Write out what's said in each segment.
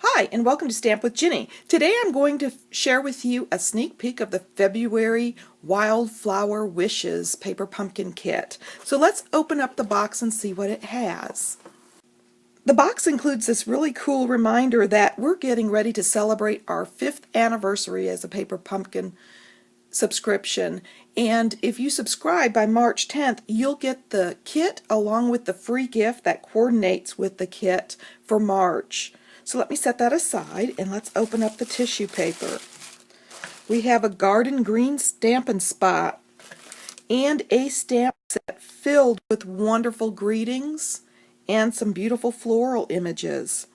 Hi, and welcome to Stamp with Ginny. Today I'm going to share with you a sneak peek of the February Wildflower Wishes paper pumpkin kit. So let's open up the box and see what it has. The box includes this really cool reminder that we're getting ready to celebrate our 5th anniversary as a paper pumpkin subscription, and if you subscribe by March 10th, you'll get the kit along with the free gift that coordinates with the kit for March. So let me set that aside and let's open up the tissue paper. We have a garden green Stampin' Spot and a stamp set filled with wonderful greetings and some beautiful floral images.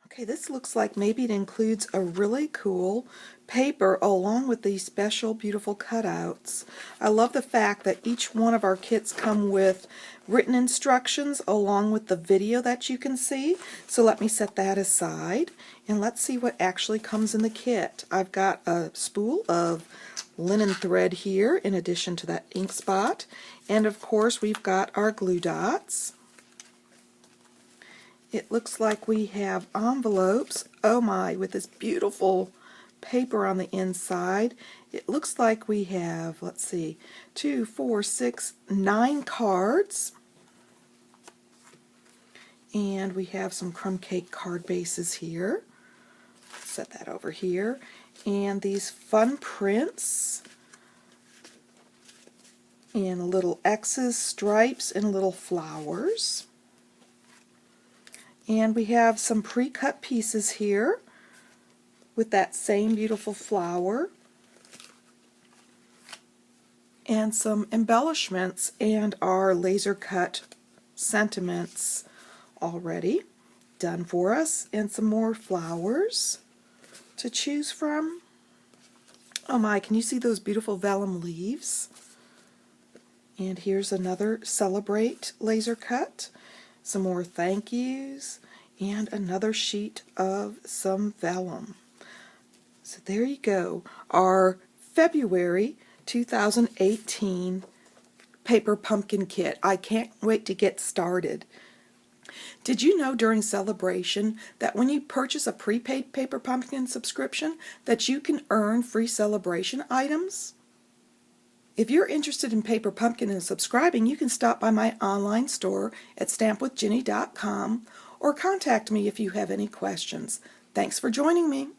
Okay, this looks like maybe it includes a really cool paper along with these special beautiful cutouts. I love the fact that each one of our kits come with written instructions along with the video that you can see. So let me set that aside and let's see what actually comes in the kit. I've got a spool of linen thread here in addition to that ink spot, and of course we've got our glue dots. It looks like we have envelopes, oh my, with this beautiful paper on the inside. It looks like we have, let's see, 2, 4, 6, 9 cards. And we have some crumb cake card bases here. Set that over here. And these fun prints. And little X's, stripes, and little flowers. And we have some pre-cut pieces here with that same beautiful flower and some embellishments and our laser cut sentiments already done for us, and some more flowers to choose from. Oh my, can you see those beautiful vellum leaves? And here's another Celebrate laser cut. Some more thank yous, and another sheet of some vellum. So there you go, our February 2018 paper pumpkin kit. I can't wait to get started. Did you know during celebration that when you purchase a prepaid paper pumpkin subscription that you can earn free celebration items? If you're interested in paper pumpkin and subscribing, you can stop by my online store at stampwithginny.com or contact me if you have any questions. Thanks for joining me.